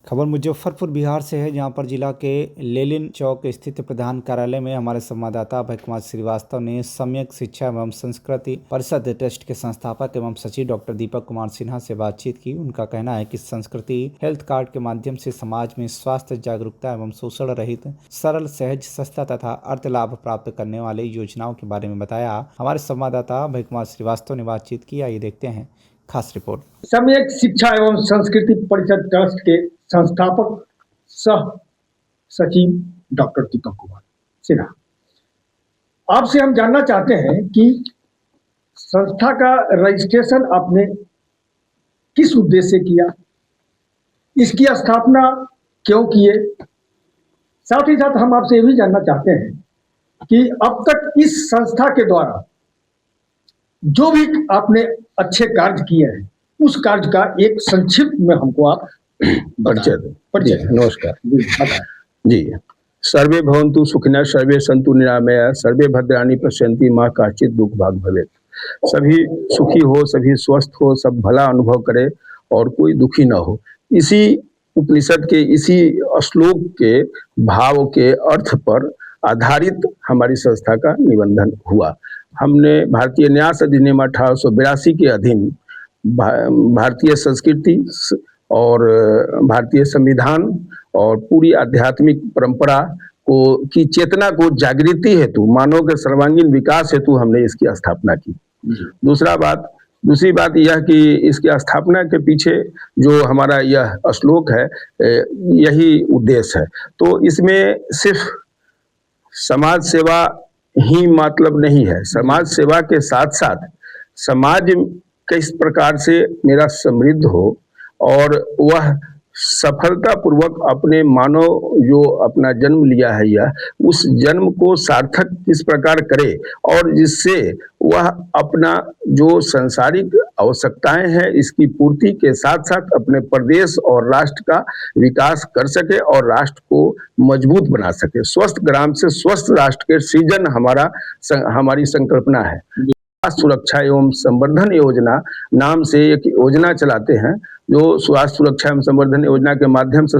खबर मुजफ्फरपुर बिहार से है, जहां पर जिला के लेलिन चौक स्थित प्रधान कार्यालय में हमारे संवाददाता अभय कुमार श्रीवास्तव ने सम्यक शिक्षा एवं संस्कृति परिषद ट्रस्ट के संस्थापक एवं सचिव डॉक्टर दीपक कुमार सिन्हा से बातचीत की। उनका कहना है कि संस्कृति हेल्थ कार्ड के माध्यम से समाज में स्वास्थ्य जागरूकता एवं शोषण रहित सरल, सहज, सस्ता तथा अर्थ लाभ प्राप्त करने वाले योजनाओं के बारे में बताया। हमारे संवाददाता अभय कुमार श्रीवास्तव ने बातचीत की। आइए देखते हैं खास रिपोर्ट। सम्यक शिक्षा एवं संस्कृति परिषद ट्रस्ट के संस्थापक सह सचिव डॉक्टर दीपक कुमार सिन्हा, आपसे हम जानना चाहते हैं कि संस्था का रजिस्ट्रेशन आपने किस उद्देश्य से किया, इसकी स्थापना क्यों किए। साथ ही साथ हम आपसे ये भी जानना चाहते हैं कि अब तक इस संस्था के द्वारा जो भी आपने अच्छे कार्य किए हैं उस कार्य का एक संक्षिप्त में हमको आप परिचय। नमस्कार जी। सर्वे भवन्तु सुखिनः, सर्वे सन्तु निरामया, सर्वे भद्राणि पश्यन्ति माँ काचित् दुख भाग भवेत्। सभी सुखी हो, सभी स्वस्थ हो, सब भला अनुभव करे और कोई दुखी ना हो। इसी उपनिषद के इसी श्लोक के भाव के अर्थ पर आधारित हमारी संस्था का निबंधन हुआ। हमने भारतीय न्यास अधिनियम 1882 के अधीन भारतीय संस्कृति और भारतीय संविधान और पूरी आध्यात्मिक परंपरा को की चेतना को जागृति हेतु, मानव के सर्वांगीण विकास हेतु हमने इसकी स्थापना की। दूसरी बात यह कि इसकी स्थापना के पीछे जो हमारा यह श्लोक है, यही उद्देश्य है। तो इसमें सिर्फ समाज सेवा ही मतलब नहीं है। समाज सेवा के साथ साथ समाज किस प्रकार से मेरा समृद्ध हो और वह सफलतापूर्वक अपने मानव जो अपना जन्म लिया है या उस जन्म को सार्थक किस प्रकार करे और जिससे वह अपना जो सांसारिक आवश्यकताएं हैं इसकी पूर्ति के साथ साथ अपने प्रदेश और राष्ट्र का विकास कर सके और राष्ट्र को मजबूत बना सके। स्वस्थ ग्राम से स्वस्थ राष्ट्र के सृजन हमारी संकल्पना है। सुरक्षा एवं संवर्धन योजना नाम से एक योजना चलाते हैं, जो स्वास्थ्य सुरक्षा एवं संवर्धन योजना के माध्यम से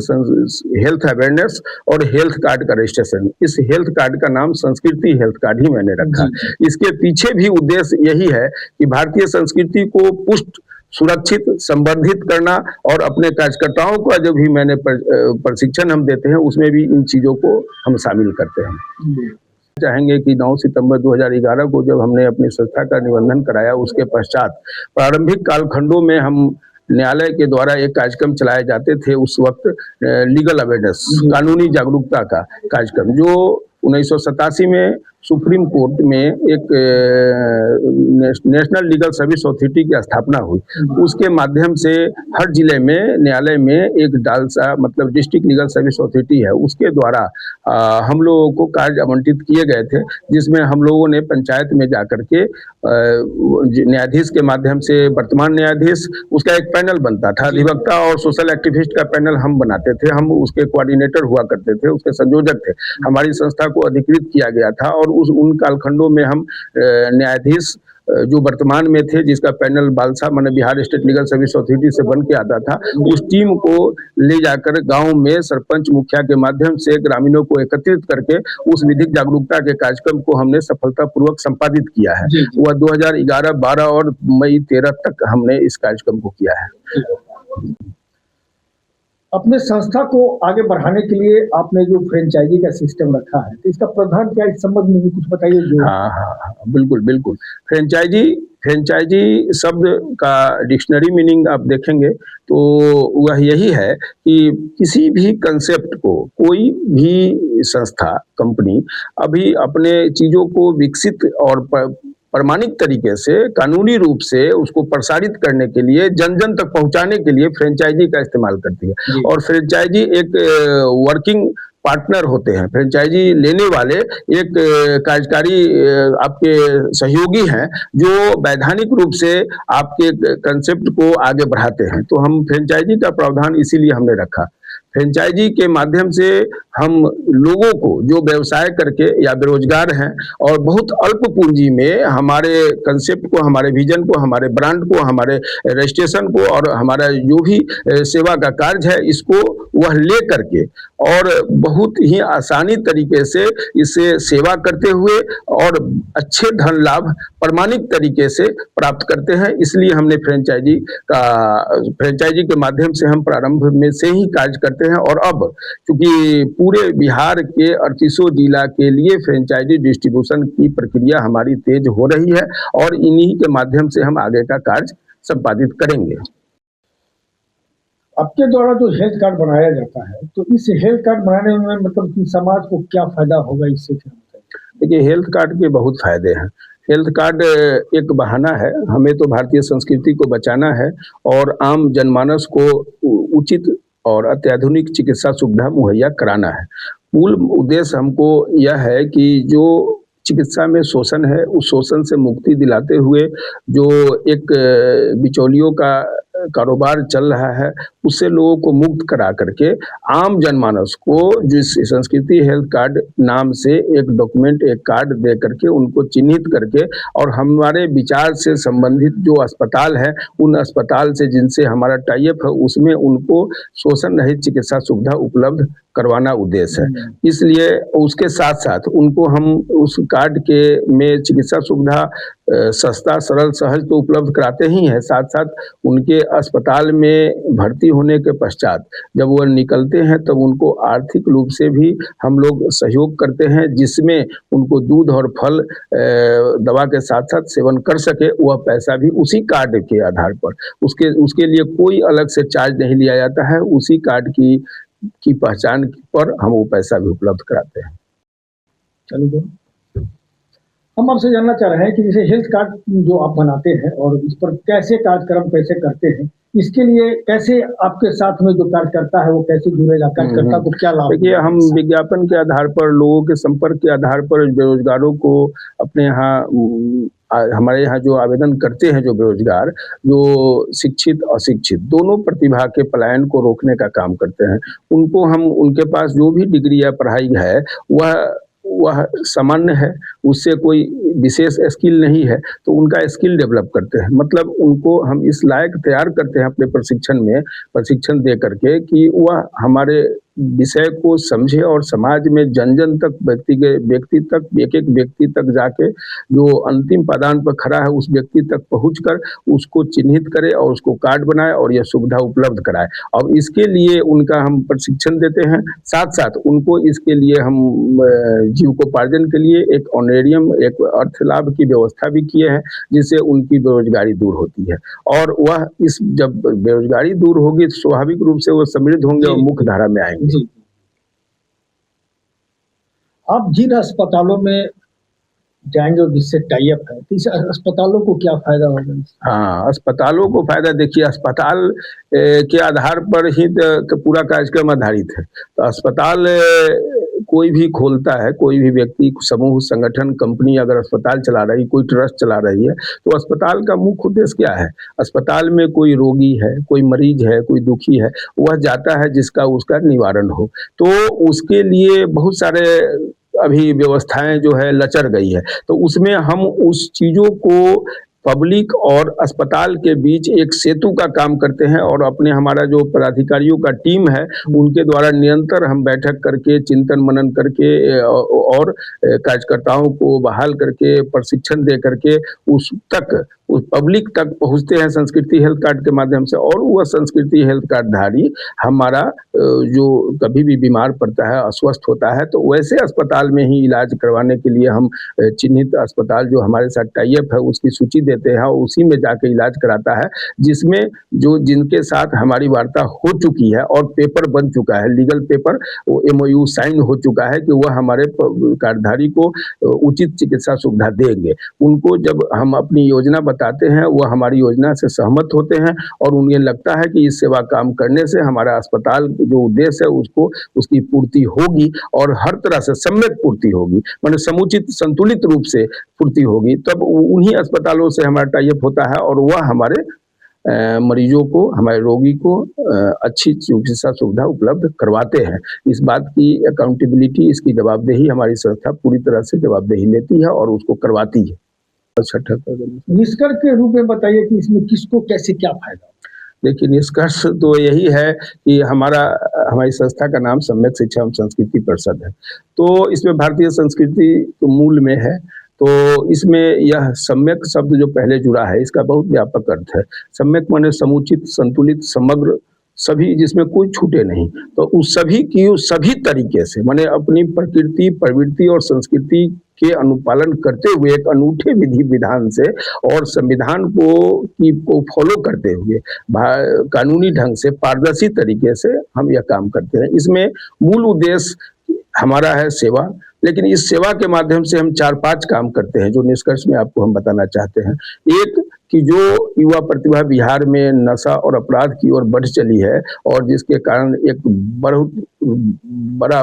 हेल्थ अवेयरनेस और हेल्थ कार्ड का रजिस्ट्रेशन, इस हेल्थ कार्ड का नाम संस्कृति हेल्थ कार्ड ही मैंने रखा। इसके पीछे भी उद्देश्य यही है कि भारतीय संस्कृति को पुष्ट, सुरक्षित, संवर्धित करना और अपने कार्यकर्ताओं का जो भी मैंने प्रशिक्षण हम देते हैं उसमें भी इन चीजों को हम शामिल करते हैं। चाहेंगे कि 9 सितंबर 2011 को जब हमने अपनी संस्था का निबंधन कराया, उसके पश्चात प्रारंभिक कालखंडों में हम न्यायालय के द्वारा एक कार्यक्रम चलाए जाते थे। उस वक्त लीगल अवेयरनेस, कानूनी जागरूकता का कार्यक्रम, जो 1987 में सुप्रीम कोर्ट में एक नेशनल लीगल सर्विस अथॉरिटी की स्थापना हुई। उसके माध्यम से हर जिले में न्यायालय में एक डालसा मतलब डिस्ट्रिक्ट लीगल सर्विस अथॉरिटी है, उसके द्वारा हम लोगों को कार्य आवंटित किए गए थे, जिसमें हम लोगों ने पंचायत में जाकर के न्यायाधीश के माध्यम से, वर्तमान न्यायाधीश, उसका एक पैनल बनता था, अधिवक्ता और सोशल एक्टिविस्ट का पैनल हम बनाते थे। हम उसके कोऑर्डिनेटर हुआ करते थे, उसके संयोजक थे। हमारी संस्था को अधिकृत किया गया था और उन कालखंडों में हम न्यायाधीश जो वर्तमान में थे, जिसका पैनल बालसा माने Bihar state legal service authority से बन के आता था, उस टीम को ले जाकर गांव में सरपंच मुखिया के माध्यम से ग्रामीणों को एकत्रित करके उस विधिक जागरूकता के कार्यक्रम को हमने सफलतापूर्वक संपादित किया है। वह 2011, 12 और मई 13 तक हमने इस कार्यक्रम को किया है। अपने संस्था को आगे बढ़ाने के लिए आपने जो फ्रेंचाइजी का सिस्टम रखा है, तो इसका प्रावधान क्या है, इस संबंध में भी कुछ बताइए। हाँ, बिल्कुल। फ्रेंचाइजी शब्द का डिक्शनरी मीनिंग आप देखेंगे तो वह यही है कि किसी भी कंसेप्ट को कोई भी संस्था, कंपनी अभी अपने चीजों को विकसित और प्रमाणिक तरीके से, कानूनी रूप से उसको प्रसारित करने के लिए, जन जन तक पहुंचाने के लिए फ्रेंचाइजी का इस्तेमाल करती है। और फ्रेंचाइजी एक वर्किंग पार्टनर होते हैं। फ्रेंचाइजी लेने वाले एक कार्यकारी आपके सहयोगी हैं, जो वैधानिक रूप से आपके कंसेप्ट को आगे बढ़ाते हैं। तो हम फ्रेंचाइजी का प्रावधान इसीलिए हमने रखा। फ्रेंचाइजी के माध्यम से हम लोगों को जो व्यवसाय करके या बेरोजगार हैं और बहुत अल्प पूंजी में हमारे कंसेप्ट को, हमारे विजन को, हमारे ब्रांड को, हमारे रजिस्ट्रेशन को और हमारा जो भी सेवा का कार्य है इसको वह ले करके और बहुत ही आसानी तरीके से इसे सेवा करते हुए और अच्छे धन लाभ प्रमाणित तरीके से प्राप्त करते हैं। इसलिए हमने फ्रेंचाइजी के माध्यम से हम प्रारंभ में से ही कार्य करते हैं और अब क्योंकि पूरे बिहार के 38 जिला के लिए फ्रेंचाइजी डिस्ट्रीब्यूशन की प्रक्रिया हमारी तेज हो रही है और इन्हीं के माध्यम से हम आगे का कार्य संपादित करेंगे। आपके द्वारा जो हेल्थ कार्ड बनाया जाता है तो इस हेल्थ कार्ड बनाने में मतलब कि समाज को क्या फायदा होगा इससे? देखिए, हेल्थ कार्ड के बहुत फायदे हैं। हेल्थ कार्ड एक बहाना है, हमें तो भारतीय संस्कृति को बचाना है और आम जनमानस को उचित और अत्याधुनिक चिकित्सा सुविधा मुहैया कराना है। मूल उद्देश्य हमको यह है कि जो चिकित्सा में शोषण है उस शोषण से मुक्ति दिलाते हुए जो एक बिचौलियों का कारोबार चल रहा है उससे लोगों को मुक्त करा करके आम जनमानस को जिस संस्कृति हेल्थ कार्ड नाम से एक डॉक्यूमेंट, एक कार्ड दे करके उनको चिन्हित करके और हमारे विचार से संबंधित जो अस्पताल है उन अस्पताल से जिनसे हमारा टाई अप है उसमें उनको शोषण रहित चिकित्सा सुविधा उपलब्ध करवाना उद्देश्य है। इसलिए उसके साथ साथ उनको हम उस कार्ड के में चिकित्सा सुविधा सस्ता, सरल, सहज तो उपलब्ध कराते ही हैं, साथ साथ उनके अस्पताल में भर्ती होने के पश्चात जब वह निकलते हैं तब उनको आर्थिक रूप से भी हम लोग सहयोग करते हैं जिसमें उनको दूध और फल दवा के साथ साथ सेवन कर सके। वह पैसा भी उसी कार्ड के आधार पर उसके लिए कोई अलग से चार्ज नहीं लिया जाता है, उसी कार्ड की पहचान पर हम वो पैसा भी उपलब्ध कराते हैं। चलो, हम आपसे जानना चाह रहे हैं कि जैसे हेल्थ कार्ड जो आप बनाते हैं और इस पर कैसे कार्यक्रम कैसे करते हैं, इसके लिए कैसे आपके साथ में जो कार्यकर्ता है वो कैसे जुड़ेगा, कार्यकर्ता को क्या लाभ? देखिए, हम विज्ञापन के आधार पर, लोगों के संपर्क के आधार पर बेरोजगारों को अपने यहाँ हमारे यहाँ जो आवेदन करते हैं जो बेरोजगार, जो शिक्षित अशिक्षित दोनों प्रतिभा के पलायन को रोकने का काम करते हैं, उनको हम उनके पास जो भी डिग्री या पढ़ाई है वह सामान्य है, उससे कोई विशेष स्किल नहीं है, तो उनका स्किल डेवलप करते हैं। मतलब उनको हम इस लायक तैयार करते हैं अपने प्रशिक्षण दे करके कि वह हमारे विषय को समझे और समाज में जन जन तक, व्यक्ति तक, एक एक व्यक्ति तक जाके जो अंतिम पायदान पर खड़ा है उस व्यक्ति तक पहुंचकर उसको चिन्हित करे और उसको कार्ड बनाए और यह सुविधा उपलब्ध कराए। और इसके लिए उनका हम प्रशिक्षण देते हैं, साथ साथ उनको इसके लिए हम जीविकोपार्जन के लिए एक ऑनरेरियम, एक अर्थ लाभ की व्यवस्था भी किए हैं जिससे उनकी बेरोजगारी दूर होती है और वह जब बेरोजगारी दूर होगी तो स्वाभाविक रूप से वो समृद्ध होंगे और मुख्य धारा में आएंगे। जी। आप जिन अस्पतालों में जाएंगे और जिससे टाई अप है, तो इस अस्पतालों को क्या फायदा होगा? हाँ, अस्पतालों को फायदा, देखिए अस्पताल के आधार पर ही पूरा कार्यक्रम आधारित है। तो अस्पताल कोई भी खोलता है, कोई भी व्यक्ति, समूह, संगठन, कंपनी अगर अस्पताल चला रही, कोई ट्रस्ट चला रही है तो अस्पताल का मुख्य उद्देश्य क्या है? अस्पताल में कोई रोगी है, कोई मरीज है, कोई दुखी है, वह जाता है जिसका उसका निवारण हो। तो उसके लिए बहुत सारे अभी व्यवस्थाएं जो है लचर गई है, तो उसमें हम उस चीजों को पब्लिक और अस्पताल के बीच एक सेतु का काम करते हैं और अपने हमारा जो पदाधिकारियों का टीम है उनके द्वारा निरंतर हम बैठक करके, चिंतन मनन करके और कार्यकर्ताओं को बहाल करके, प्रशिक्षण दे करके उस पब्लिक तक पहुंचते हैं संस्कृति हेल्थ कार्ड के माध्यम से। और वह संस्कृति हेल्थ कार्ड धारी हमारा जो कभी भी बीमार पड़ता है, अस्वस्थ होता है, तो वैसे अस्पताल में ही इलाज करवाने के लिए हम चिन्हित अस्पताल जो हमारे साथ टाई अप है उसकी सूची देते हैं और उसी में जाके इलाज कराता है, जिसमें जो जिनके साथ हमारी वार्ता हो चुकी है और पेपर बन चुका है, लीगल पेपर, वो MOU साइन हो चुका है कि वह हमारे कार्डधारी को उचित चिकित्सा सुविधा देंगे। उनको जब हम अपनी योजना बताते हैं वह हमारी योजना से सहमत होते हैं और उन्हें लगता है कि इस सेवा काम करने से हमारा अस्पताल जो उद्देश्य है उसको उसकी पूर्ति होगी और हर तरह से सम्यक पूर्ति होगी, माने समुचित संतुलित रूप से पूर्ति होगी, तब उन्हीं अस्पतालों से हमारा टाई अप होता है और वह हमारे मरीजों को, हमारे रोगी को अच्छी चिकित्सा सुविधा उपलब्ध करवाते हैं। इस बात की अकाउंटेबिलिटी, इसकी जवाबदेही हमारी संस्था पूरी तरह से जवाबदेही लेती है और उसको करवाती है। निष्कर्ष के रूप में बताइए कि इसमें किसको कैसे क्या फायदा? देखिए, निष्कर्ष तो यही है कि हमारी संस्था का नाम सम्यक शिक्षा एवं संस्कृति परिषद है। तो इसमें भारतीय संस्कृति तो मूल में है, तो इसमें यह सम्यक शब्द जो पहले जुड़ा है, इसका बहुत व्यापक अर्थ है। सम्यक माने समुचित, संतुलित, समग्र, सभी, जिसमें कोई छूटे नहीं। तो उस सभी की सभी तरीके से, माने अपनी प्रकृति, प्रवृत्ति और संस्कृति के अनुपालन करते हुए एक अनूठे विधि विधान से और संविधान को फॉलो करते हुए कानूनी ढंग से, पारदर्शी तरीके से हम यह काम करते हैं। इसमें मूल उद्देश्य हमारा है सेवा, लेकिन इस सेवा के माध्यम से हम 4-5 काम करते हैं जो निष्कर्ष में आपको हम बताना चाहते हैं। एक, कि जो युवा प्रतिभा बिहार में नशा और अपराध की ओर बढ़ चली है और जिसके कारण एक बहुत बड़ा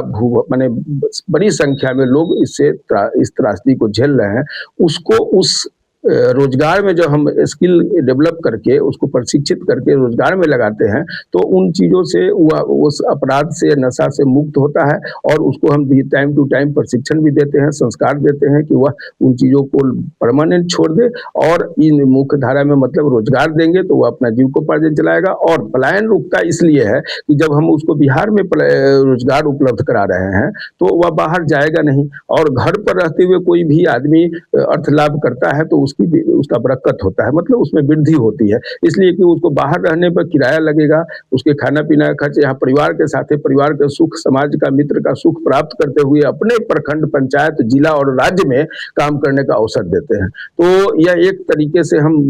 माने बड़ी संख्या में लोग इस त्रासदी को झेल रहे हैं, उसको उस रोजगार में जो हम स्किल डेवलप करके उसको प्रशिक्षित करके रोजगार में लगाते हैं, तो उन चीज़ों से वह उस अपराध से, नशा से मुक्त होता है और उसको हम टाइम टू टाइम प्रशिक्षण भी देते हैं, संस्कार देते हैं कि वह उन चीज़ों को परमानेंट छोड़ दे और इन मुख्य धारा में मतलब रोजगार देंगे तो वह अपना जीविकोपार्जन चलाएगा। और पलायन रुकता इसलिए है कि जब हम उसको बिहार में रोजगार उपलब्ध करा रहे हैं तो वह बाहर जाएगा नहीं, और घर पर रहते हुए कोई भी आदमी अर्थ लाभ करता है तो उसका बरकत होता है, मतलब उसमें वृद्धि होती है। इसलिए कि उसको बाहर रहने पर किराया लगेगा, उसके खाना पीना का खर्च, यहाँ परिवार के साथ परिवार के सुख, समाज का, मित्र का सुख प्राप्त करते हुए अपने प्रखंड, पंचायत, जिला और राज्य में काम करने का अवसर देते हैं। तो यह एक तरीके से हम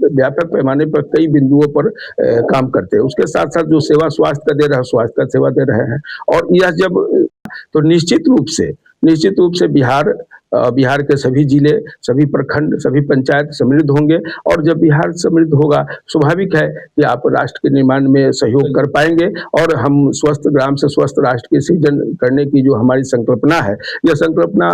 व्यापक पैमाने पर कई बिंदुओं पर काम करते हैं। उसके साथ साथ जो सेवा स्वास्थ्य का दे रहे हैं, स्वास्थ्य का सेवा दे रहे हैं। और यह जब तो निश्चित रूप से बिहार के सभी जिले, सभी प्रखंड, सभी पंचायत समृद्ध होंगे, और जब बिहार समृद्ध होगा, स्वाभाविक है कि आप राष्ट्र के निर्माण में सहयोग कर पाएंगे और हम स्वस्थ ग्राम से स्वस्थ राष्ट्र के सृजन करने की जो हमारी संकल्पना है, यह संकल्पना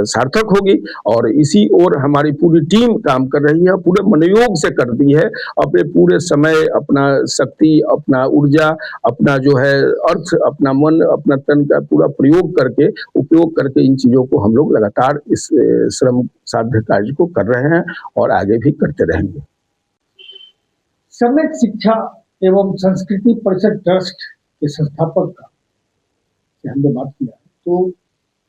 सार्थक होगी। और इसी ओर हमारी पूरी टीम काम कर रही है, पूरे मनोयोग से करती है, अपने पूरे समय, अपना शक्ति, अपना ऊर्जा, अपना जो है अर्थ, अपना मन, अपना तन का पूरा उपयोग करके इन चीजों को हम लोग लगातार इस श्रम साध्य कार्य को कर रहे हैं और आगे भी करते रहेंगे। सम्यक शिक्षा एवं संस्कृति परिषद ट्रस्ट के संस्थापक का हमने बात किया, तो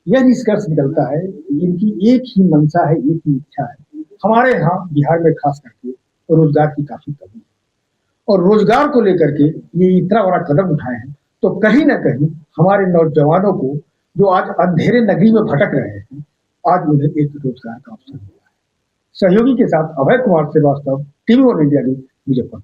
यह निष्कर्ष निकलता है कि इनकी एक ही मंशा है, एक ही इच्छा है। हमारे यहाँ बिहार में खास करके रोजगार की काफी कमी है और रोजगार को लेकर के ये इतना बड़ा कदम उठाए हैं, तो कहीं ना कहीं हमारे नौजवानों को जो आज अंधेरे नगरी में भटक रहे हैं, आज उन्हें एक रोजगार का अवसर मिला है। सहयोगी के साथ Abhay Kumar Srivastava, TV one India news, Muzaffarpur.